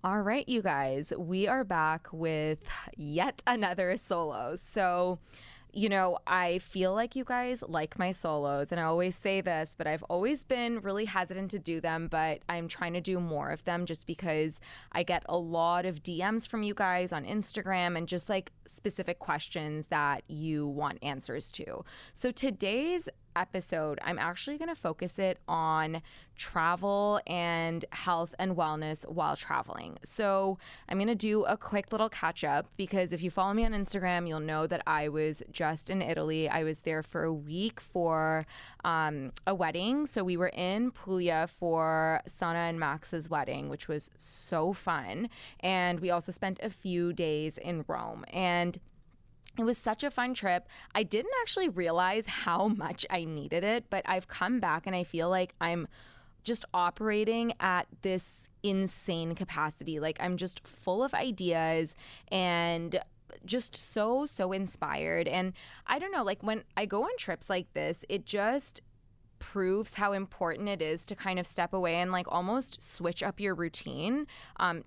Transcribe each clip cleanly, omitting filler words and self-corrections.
All right, you guys, we are back with yet another solo. I feel like you guys like my solos, and I always say this, but I've always been really hesitant to do them, but I'm trying to do more of them just because I get a lot of DMs from you guys on Instagram and just like specific questions that you want answers to. So today's episode, I'm actually going to focus it on travel and health and wellness while traveling. So I'm going to do a quick little catch up because if you follow me on Instagram, you'll know that I was just in Italy. I was there for a week for a wedding. So we were in Puglia for Sana and Max's wedding, which was so fun. And we also spent a few days in Rome. And it was such a fun trip. I didn't actually realize how much I needed it, but I've come back and I feel like I'm just operating at this insane capacity. Like I'm just full of ideas and just so inspired. And I don't know, like when I go on trips like this, it just proves how important it is to kind of step away and like almost switch up your routine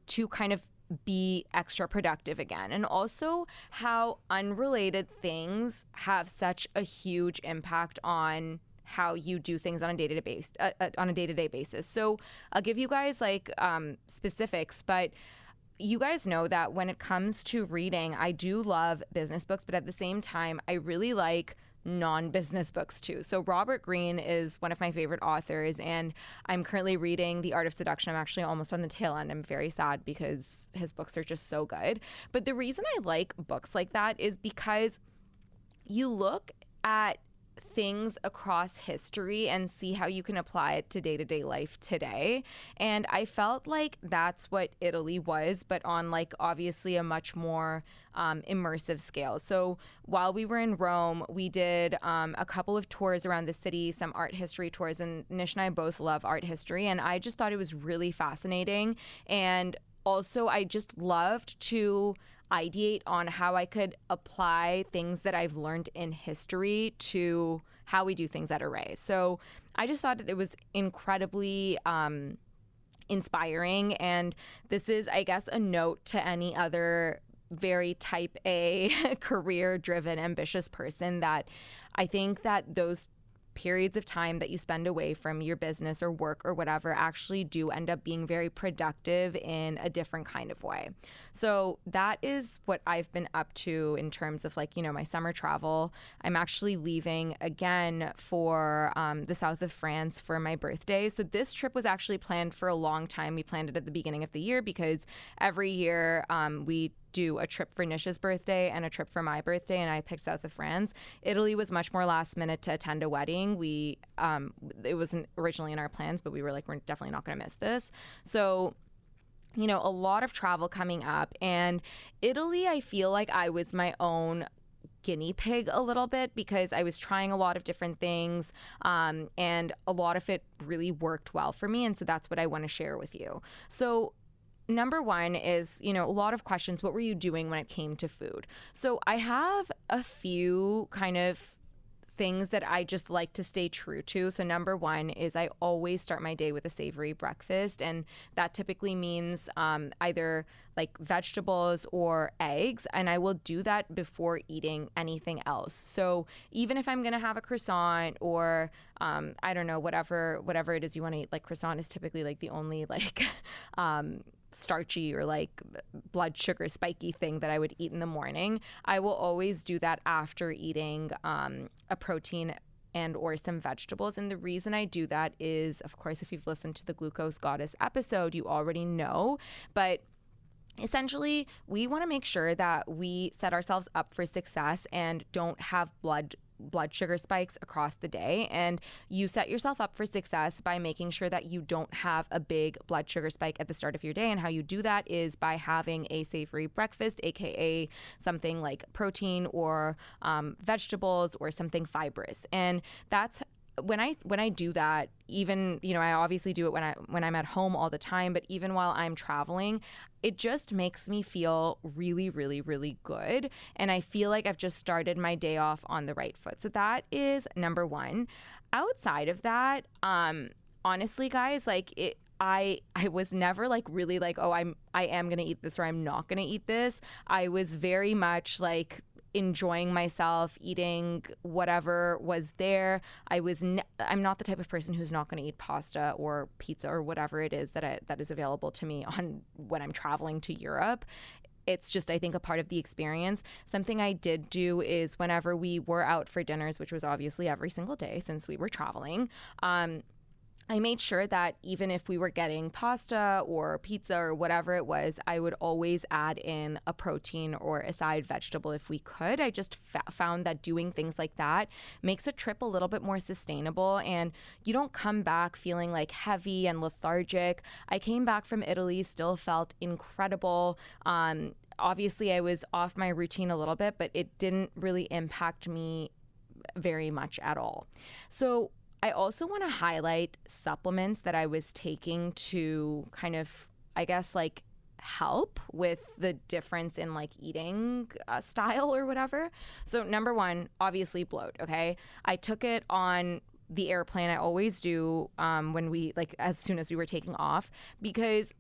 to kind of be extra productive again, and also how unrelated things have such a huge impact on how you do things on a day-to-day basis. So I'll give you guys like specifics, but you guys know that when it comes to reading, I do love business books, but at the same time, I really like non-business books too. So Robert Greene is one of my favorite authors, and I'm currently reading The Art of Seduction. I'm actually almost on the tail end. I'm very sad because his books are just so good. But the reason I like books like that is because you look at things across history and see how you can apply it to day-to-day life today. And I felt like that's what Italy was, but on like obviously a much more immersive scale. So while we were in Rome, we did a couple of tours around the city, some art history tours, and Nish and I both love art history. And I just thought it was really fascinating. And also, I just loved to ideate on how I could apply things that I've learned in history to how we do things at Array. So I just thought that it was incredibly inspiring. And this is, I guess, a note to any other very type A, career-driven, ambitious person that I think that those periods of time that you spend away from your business or work or whatever actually do end up being very productive in a different kind of way. So that is what I've been up to in terms of like, my summer travel. I'm actually leaving again for the south of France for my birthday. So this trip was actually planned for a long time. We planned it at the beginning of the year because every year we do a trip for Nish's birthday and a trip for my birthday, and I picked south of France. Italy was much more last minute to attend a wedding. It wasn't originally in our plans, but we were like, we're definitely not going to miss this. So a lot of travel coming up, and Italy, I feel like I was my own guinea pig a little bit because I was trying a lot of different things, and a lot of it really worked well for me, and so that's what I want to share with you. So number one is, a lot of questions. What were you doing when it came to food? So I have a few kind of things that I just like to stay true to. So number one is I always start my day with a savory breakfast. And that typically means either like vegetables or eggs. And I will do that before eating anything else. So even if I'm going to have a croissant or I don't know, whatever it is you want to eat, like croissant is typically like the only like starchy or like blood sugar spiky thing that I would eat in the morning. I will always do that after eating a protein and or some vegetables. And the reason I do that is, of course, if you've listened to the Glucose Goddess episode, you already know, but essentially we want to make sure that we set ourselves up for success and don't have blood sugar spikes across the day. And you set yourself up for success by making sure that you don't have a big blood sugar spike at the start of your day. And how you do that is by having a savory breakfast, aka something like protein or vegetables or something fibrous. And that's when I do that, even, I obviously do it when I'm at home all the time, but even while I'm traveling, it just makes me feel really, really, really good. And I feel like I've just started my day off on the right foot. So that is number one. Outside of that, honestly, guys, like I was never like really like, oh, I am gonna eat this or I'm not gonna eat this. I was very much like enjoying myself, eating whatever was there. I'm not the type of person who's not going to eat pasta or pizza or whatever it is that is available to me on when I'm traveling to Europe. It's just, I think, a part of the experience. Something I did do is whenever we were out for dinners, which was obviously every single day since we were traveling, I made sure that even if we were getting pasta or pizza or whatever it was, I would always add in a protein or a side vegetable if we could. I just found that doing things like that makes a trip a little bit more sustainable, and you don't come back feeling like heavy and lethargic. I came back from Italy, still felt incredible. Obviously, I was off my routine a little bit, but it didn't really impact me very much at all. So I also want to highlight supplements that I was taking to kind of, I guess, like help with the difference in like eating style or whatever. So number one, obviously bloat. Okay. I took it on the airplane. I always do when we like as soon as we were taking off, because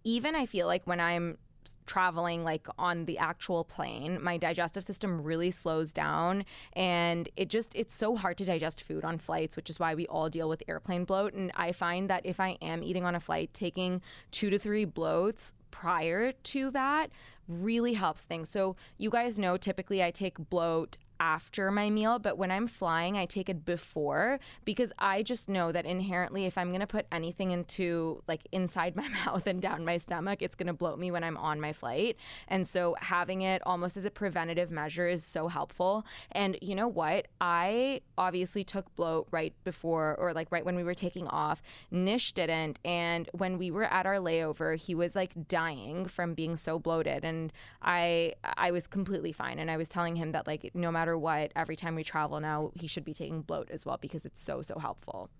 even I feel like when I'm traveling like on the actual plane, my digestive system really slows down, and it's so hard to digest food on flights, which is why we all deal with airplane bloat. And I find that if I am eating on a flight, taking 2 to 3 bloats prior to that really helps things. So you guys know typically I take bloat after my meal, but when I'm flying, I take it before, because I just know that inherently if I'm going to put anything into like inside my mouth and down my stomach, it's going to bloat me when I'm on my flight. And so having it almost as a preventative measure is so helpful. And you know what? I obviously took bloat right before, or like right when we were taking off. Nish didn't. And when we were at our layover, he was like dying from being so bloated. And I was completely fine. And I was telling him that like no matter what, every time we travel now, he should be taking bloat as well, because it's so helpful.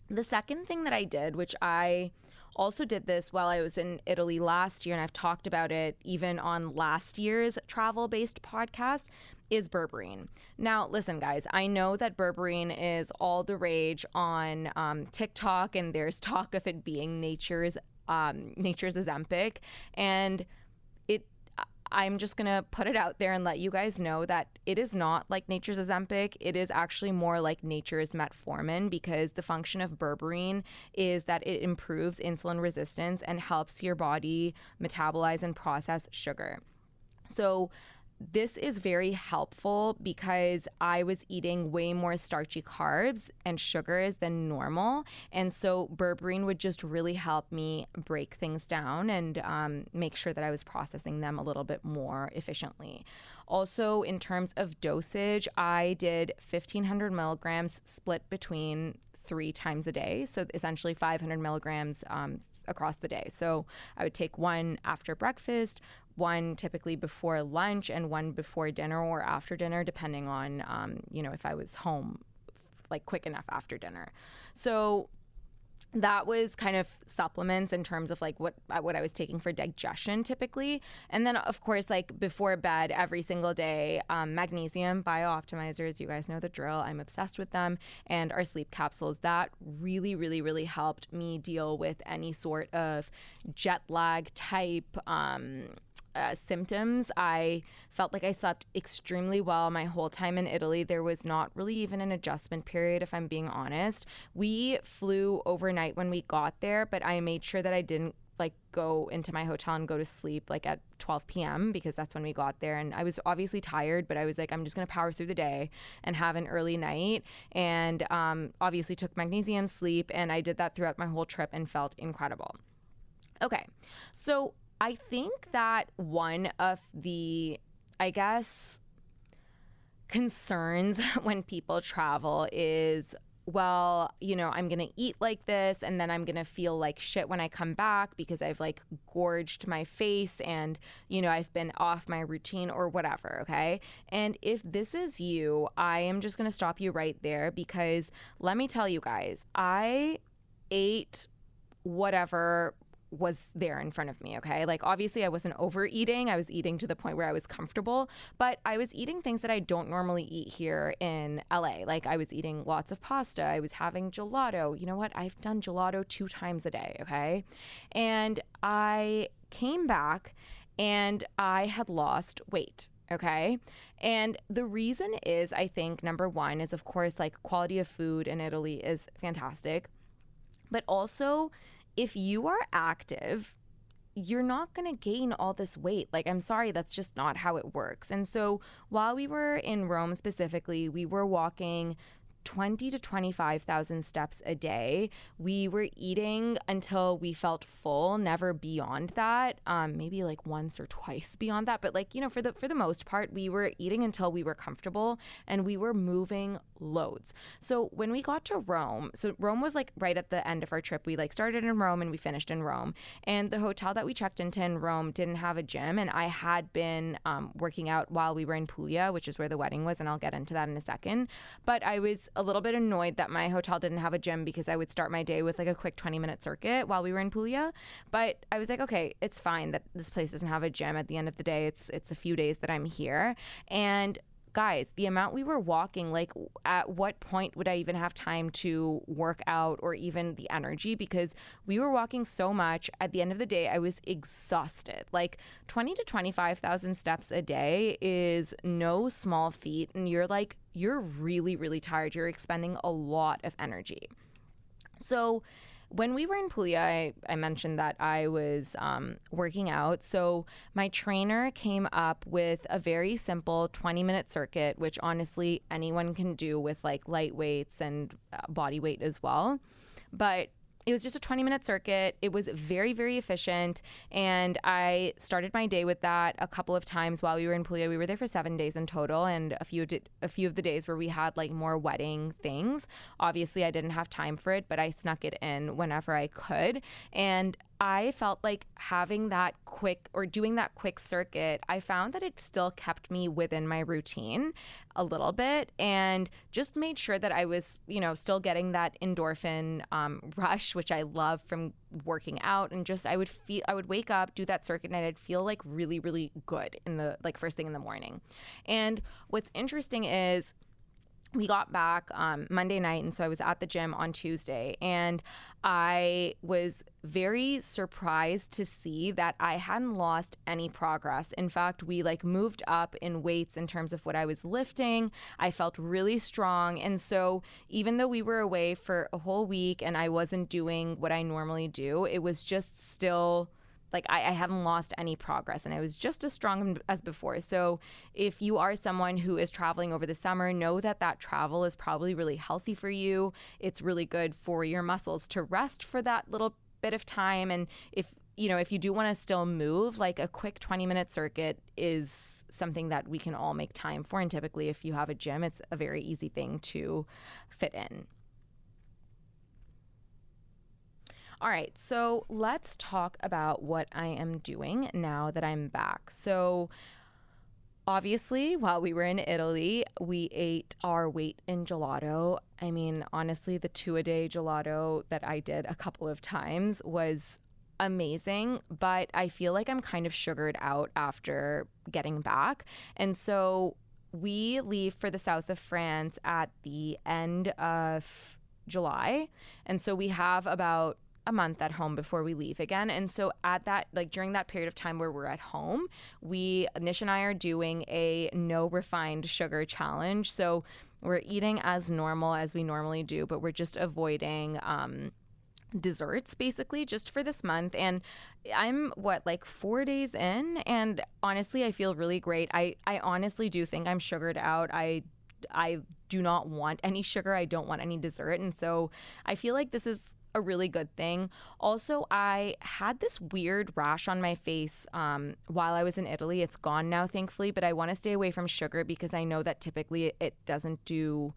The second thing that I did, which I also did this while I was in Italy last year, and I've talked about it even on last year's travel-based podcast, is berberine. Now, listen, guys, I know that berberine is all the rage on TikTok, and there's talk of it being nature's Ozempic, and I'm just going to put it out there and let you guys know that it is not like nature's Ozempic. It is actually more like nature's metformin, because the function of berberine is that it improves insulin resistance and helps your body metabolize and process sugar. So this is very helpful because I was eating way more starchy carbs and sugars than normal. And so berberine would just really help me break things down and make sure that I was processing them a little bit more efficiently. Also, in terms of dosage, I did 1,500 milligrams split between 3 times a day. So essentially 500 milligrams across the day. So I would take one after breakfast, one typically before lunch, and one before dinner or after dinner, depending on, if I was home like quick enough after dinner. So that was kind of supplements in terms of like what I was taking for digestion typically. And then of course, like before bed every single day, magnesium biooptimizers, you guys know the drill. I'm obsessed with them. And our sleep capsules, that really, really, really helped me deal with any sort of jet lag type symptoms. I felt like I slept extremely well my whole time in Italy. There was not really even an adjustment period, if I'm being honest. We flew overnight when we got there, but I made sure that I didn't like go into my hotel and go to sleep like at 12 p.m. because that's when we got there. And I was obviously tired, but I was like, I'm just going to power through the day and have an early night. And obviously took magnesium, sleep, and I did that throughout my whole trip and felt incredible. Okay, so I think that one of the, I guess, concerns when people travel is, well, I'm going to eat like this and then I'm going to feel like shit when I come back because I've like gorged my face and, I've been off my routine or whatever, okay? And if this is you, I am just going to stop you right there, because let me tell you guys, I ate whatever was there in front of me, okay? Like, obviously, I wasn't overeating. I was eating to the point where I was comfortable, but I was eating things that I don't normally eat here in LA. Like, I was eating lots of pasta. I was having gelato. You know what? I've done gelato 2 times a day, okay? And I came back and I had lost weight. Okay. And the reason is, I think, number one is, of course, like, quality of food in Italy is fantastic. But also, if you are active, you're not going to gain all this weight. Like, I'm sorry, that's just not how it works. And so while we were in Rome specifically, we were walking 20 to 25,000 steps a day. We were eating until we felt full, never beyond that. Maybe like once or twice beyond that, but, like, you know, for the most part, we were eating until we were comfortable, and we were moving loads. So when we got to Rome, so Rome was like right at the end of our trip. We like started in Rome and we finished in Rome. And the hotel that we checked into in Rome didn't have a gym, and I had been working out while we were in Puglia, which is where the wedding was, and I'll get into that in a second. But I was a little bit annoyed that my hotel didn't have a gym, because I would start my day with like a quick 20-minute circuit while we were in Puglia. But I was like, okay, it's fine that this place doesn't have a gym. At the end of the day, it's a few days that I'm here. And guys, the amount we were walking, like, at what point would I even have time to work out or even the energy? Because we were walking so much. At the end of the day, I was exhausted. Like, 20 to 25,000 steps a day is no small feat. And you're really, really tired. You're expending a lot of energy. So when we were in Puglia, I mentioned that I was working out. So my trainer came up with a very simple 20-minute circuit, which honestly anyone can do with like light weights and body weight as well. But it was just a 20-minute circuit. It was very, very efficient. And I started my day with that a couple of times while we were in Puglia. We were there for 7 days in total, and a few of the days where we had like more wedding things. Obviously, I didn't have time for it, but I snuck it in whenever I could. And I felt like having that quick, or doing that quick circuit, I found that it still kept me within my routine a little bit, and just made sure that I was, you know, still getting that endorphin rush, which I love from working out. And just I would wake up, do that circuit, and I'd feel like really, really good in the like first thing in the morning. And what's interesting is, we got back Monday night, and so I was at the gym on Tuesday, and I was very surprised to see that I hadn't lost any progress. In fact, we like moved up in weights in terms of what I was lifting. I felt really strong. And so even though we were away for a whole week and I wasn't doing what I normally do, it was just still like I hadn't lost any progress, and I was just as strong as before. So if you are someone who is traveling over the summer, know that that travel is probably really healthy for you. It's really good for your muscles to rest for that little bit of time. And if you do want to still move, like a quick 20-minute circuit is something that we can all make time for. And typically, if you have a gym, it's a very easy thing to fit in. All right, so let's talk about what I am doing now that I'm back. So obviously, while we were in Italy, we ate our weight in gelato. I mean, honestly, the 2-a-day gelato that I did a couple of times was amazing, but I feel like I'm kind of sugared out after getting back. And so we leave for the south of France at the end of July. And so we have about a month at home before we leave again. And so at that, like during that period of time where we're at home, Nish and I are doing a no refined sugar challenge. So we're eating as normal as we normally do, but we're just avoiding desserts basically just for this month. And I'm like 4 days in, and honestly, I feel really great. I honestly do think I'm sugared out. I do not want any sugar. I don't want any dessert. And so I feel like this is a really good thing. Also, I had this weird rash on my face while I was in Italy. It's gone now, thankfully, but I want to stay away from sugar because I know that typically it doesn't do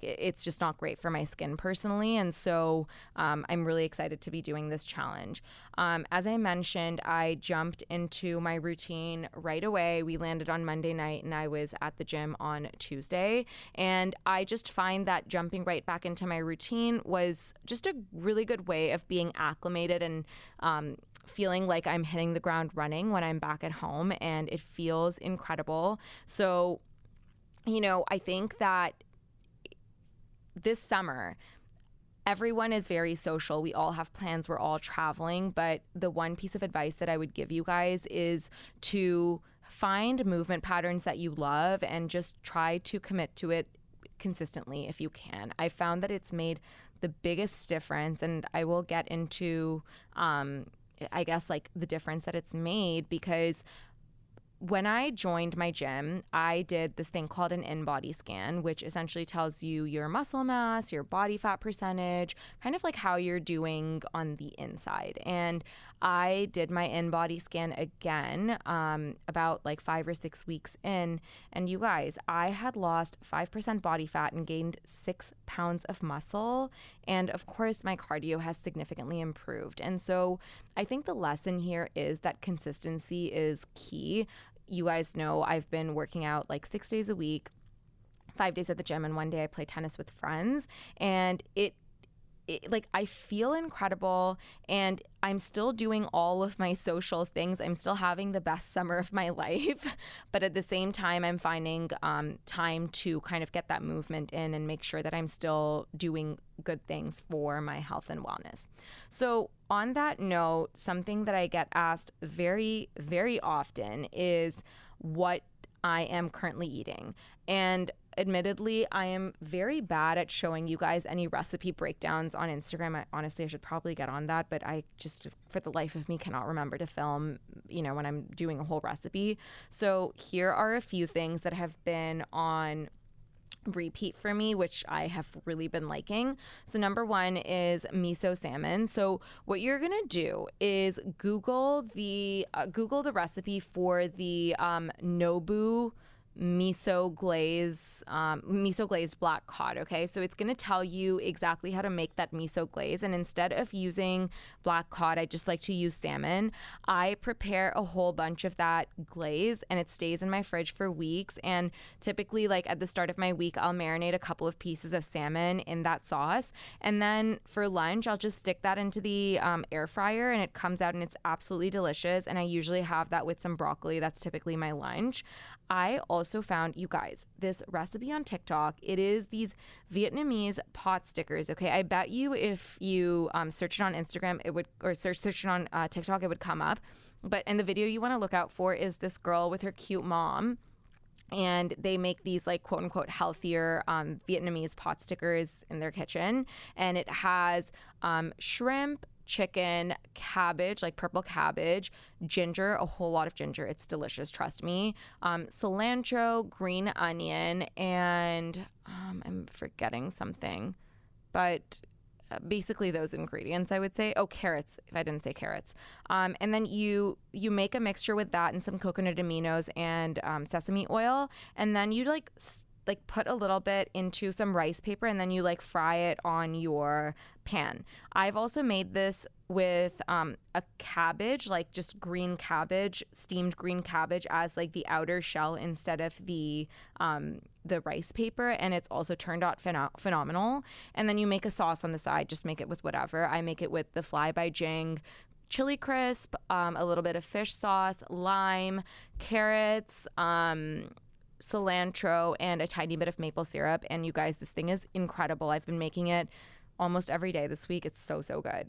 it's just not great for my skin personally. And so I'm really excited to be doing this challenge. As I mentioned, I jumped into my routine right away. We landed on Monday night and I was at the gym on Tuesday. And I just find that jumping right back into my routine was just a really good way of being acclimated and feeling like I'm hitting the ground running when I'm back at home, and it feels incredible. So, I think that this summer, everyone is very social. We all have plans. We're all traveling. But the one piece of advice that I would give you guys is to find movement patterns that you love and just try to commit to it consistently if you can. I found that it's made the biggest difference, and I will get into, I guess, like the difference that it's made, because when I joined my gym, I did this thing called an in-body scan, which essentially tells you your muscle mass, your body fat percentage, kind of like how you're doing on the inside. And I did my in-body scan again about like 5 or 6 weeks in. And you guys, I had lost 5% body fat and gained 6 pounds of muscle. And of course, my cardio has significantly improved. And so I think the lesson here is that consistency is key. You guys know I've been working out like 6 days a week, 5 days at the gym, and 1 day I play tennis with friends. And it like, I feel incredible, and I'm still doing all of my social things. I'm still having the best summer of my life, but at the same time, I'm finding time to kind of get that movement in and make sure that I'm still doing good things for my health and wellness. So on that note, something that I get asked very, very often is what I am currently eating. And admittedly, I am very bad at showing you guys any recipe breakdowns on Instagram. Honestly, I should probably get on that, but I just, for the life of me, cannot remember to film, when I'm doing a whole recipe. So here are a few things that have been on repeat for me, which I have really been liking. So number one is miso salmon. So what you're gonna do is Google the recipe for the Nobu miso glazed black cod. Okay, so it's going to tell you exactly how to make that miso glaze, and instead of using black cod, I just like to use salmon. I prepare a whole bunch of that glaze and it stays in my fridge for weeks, and typically, like at the start of my week, I'll marinate a couple of pieces of salmon in that sauce, and then for lunch I'll just stick that into the air fryer, and it comes out and it's absolutely delicious. And I usually have that with some broccoli. That's typically my lunch. I also found, you guys, this recipe on TikTok. It is these Vietnamese pot stickers. Okay, I bet you if you search it on Instagram, it would, or search it on TikTok, it would come up. And the video you want to look out for is this girl with her cute mom, and they make these like quote unquote healthier Vietnamese pot stickers in their kitchen, and it has shrimp, chicken, cabbage, like purple cabbage, ginger, a whole lot of ginger. It's delicious, trust me. Cilantro, green onion, and I'm forgetting something, but basically those ingredients, I would say. Oh, carrots, if I didn't say carrots. And then you make a mixture with that and some coconut aminos and sesame oil, and then you like put a little bit into some rice paper, and then you like fry it on your pan. I've also made this with a cabbage, like just green cabbage, steamed green cabbage as like the outer shell instead of the rice paper, and it's also turned out phenomenal. And then you make a sauce on the side. Just make it with whatever. I make it with the Fly by Jing chili crisp, a little bit of fish sauce, lime, carrots, cilantro, and a tiny bit of maple syrup. And you guys, this thing is incredible. I've been making it almost every day this week. It's so, so good.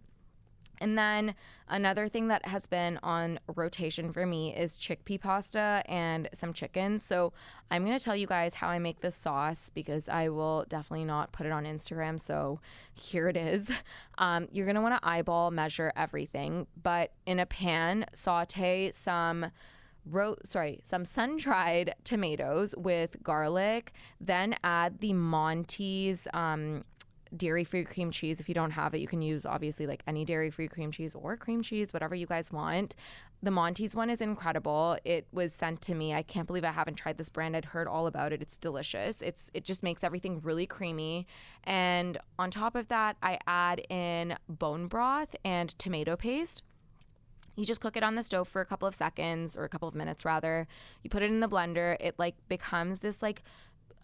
And then another thing that has been on rotation for me is chickpea pasta and some chicken. So I'm going to tell you guys how I make this sauce, because I will definitely not put it on Instagram. So here it is. You're going to want to eyeball measure everything, but in a pan, saute some sun-dried tomatoes with garlic, then add the Monty's dairy-free cream cheese. If you don't have it, you can use obviously like any dairy-free cream cheese or cream cheese, whatever you guys want. The Monty's one is incredible. It was sent to me. I can't believe I haven't tried this brand. I'd heard all about it. It's delicious. It just makes everything really creamy. And on top of that, I add in bone broth and tomato paste. You just cook it on the stove for a couple of seconds, or a couple of minutes rather. You put it in the blender. It like becomes this like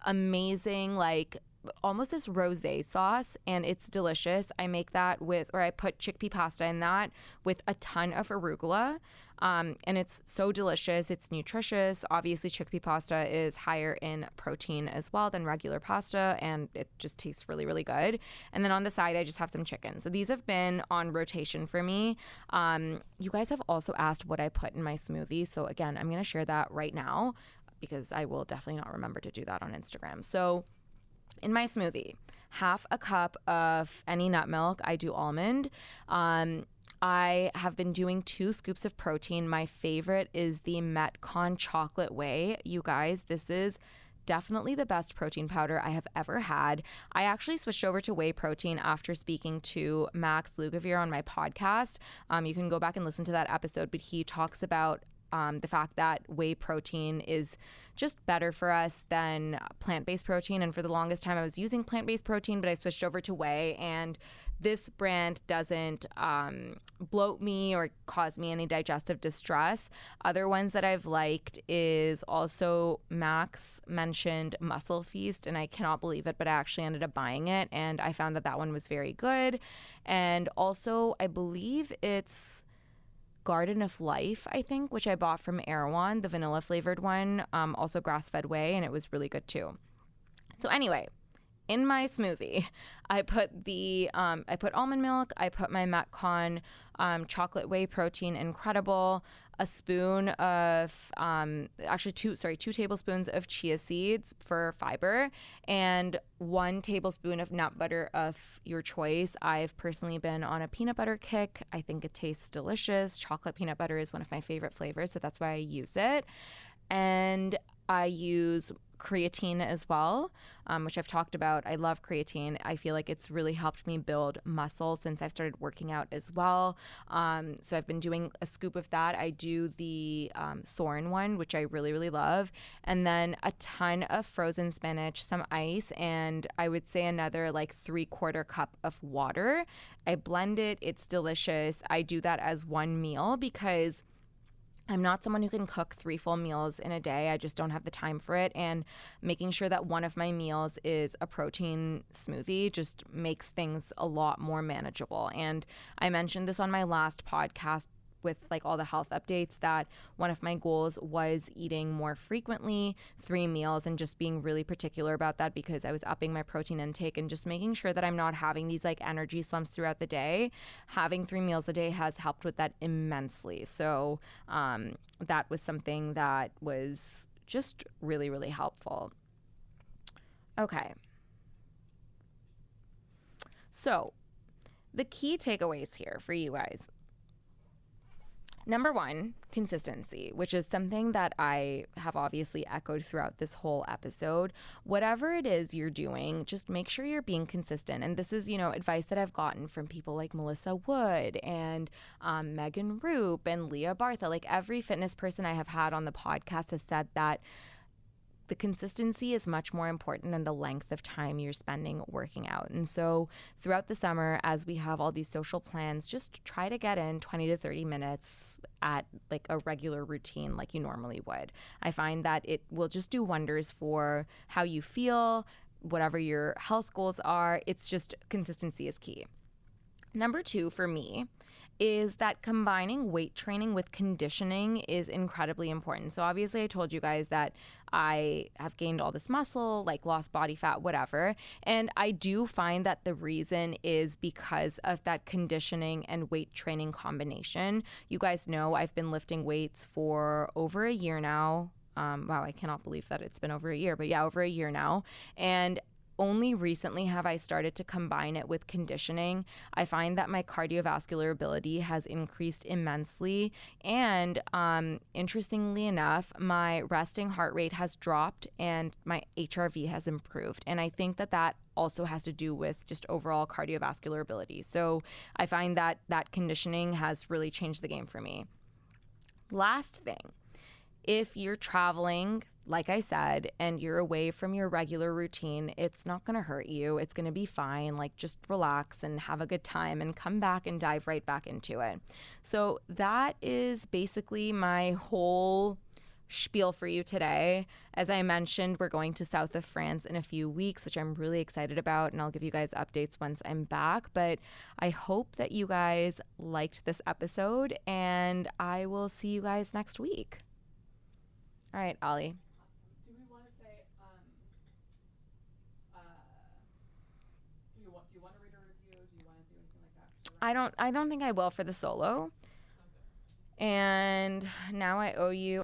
amazing, like almost this rosé sauce, and it's delicious. I make that with, or I put chickpea pasta in that with a ton of arugula. And it's so delicious. It's nutritious. Obviously, chickpea pasta is higher in protein as well than regular pasta, and it just tastes really, really good. And then on the side, I just have some chicken. So these have been on rotation for me. You guys have also asked what I put in my smoothie. So again, I'm going to share that right now because I will definitely not remember to do that on Instagram. So in my smoothie, half a cup of any nut milk. I do almond. I have been doing 2 scoops of protein. My favorite is the Metcon Chocolate Whey. You guys, this is definitely the best protein powder I have ever had. I actually switched over to whey protein after speaking to Max Lugavere on my podcast. You can go back and listen to that episode, but he talks about the fact that whey protein is just better for us than plant-based protein. And for the longest time, I was using plant-based protein, but I switched over to whey. And this brand doesn't bloat me or cause me any digestive distress. Other ones that I've liked is also Max mentioned Muscle Feast, and I cannot believe it, but I actually ended up buying it, and I found that that one was very good. And also, I believe it's Garden of Life, I think, which I bought from Erewhon, the vanilla flavored one, also grass-fed whey, and it was really good too. So anyway, in my smoothie, I put almond milk, I put my Metcon chocolate whey protein, incredible, a spoon of two tablespoons of chia seeds for fiber, and 1 tablespoon of nut butter of your choice. I've personally been on a peanut butter kick. I think it tastes delicious. Chocolate peanut butter is one of my favorite flavors, so that's why I use it. And I use creatine as well, which I've talked about. I love creatine. I feel like it's really helped me build muscle since I've started working out as well. So I've been doing a scoop of that. I do the Thorn one, which I really, really love. And then a ton of frozen spinach, some ice, and I would say another like 3/4 cup of water. I blend it. It's delicious. I do that as one meal because I'm not someone who can cook 3 full meals in a day. I just don't have the time for it. And making sure that one of my meals is a protein smoothie just makes things a lot more manageable. And I mentioned this on my last podcast with like all the health updates, that one of my goals was eating more frequently, 3 meals, and just being really particular about that because I was upping my protein intake and just making sure that I'm not having these like energy slumps throughout the day. Having 3 meals a day has helped with that immensely. So that was something that was just really, really helpful. Okay. So the key takeaways here for you guys. Number 1, consistency, which is something that I have obviously echoed throughout this whole episode. Whatever it is you're doing, just make sure you're being consistent. And this is, advice that I've gotten from people like Melissa Wood and Megan Roop and Leah Bartha. Like every fitness person I have had on the podcast has said that the consistency is much more important than the length of time you're spending working out. And so throughout the summer, as we have all these social plans, just try to get in 20 to 30 minutes at like a regular routine like you normally would. I find that it will just do wonders for how you feel, whatever your health goals are. It's just consistency is key. Number 2 for me is that combining weight training with conditioning is incredibly important. So obviously I told you guys that I have gained all this muscle, like lost body fat, whatever. And I do find that the reason is because of that conditioning and weight training combination. You guys know I've been lifting weights for over a year now. Wow, I cannot believe that it's been over a year, but yeah, over a year now. And only recently have I started to combine it with conditioning. I find that my cardiovascular ability has increased immensely. And interestingly enough, my resting heart rate has dropped and my HRV has improved. And I think that that also has to do with just overall cardiovascular ability. So I find that that conditioning has really changed the game for me. Last thing, if you're traveling, like I said, and you're away from your regular routine, it's not going to hurt you. It's going to be fine. Like, just relax and have a good time and come back and dive right back into it. So, that is basically my whole spiel for you today. As I mentioned, we're going to south of France in a few weeks, which I'm really excited about, and I'll give you guys updates once I'm back. But I hope that you guys liked this episode, and I will see you guys next week. All right, Ollie. Do we want to say, do you want to read a review? Do you want to do anything like that? I don't think I will for the solo. And now I owe you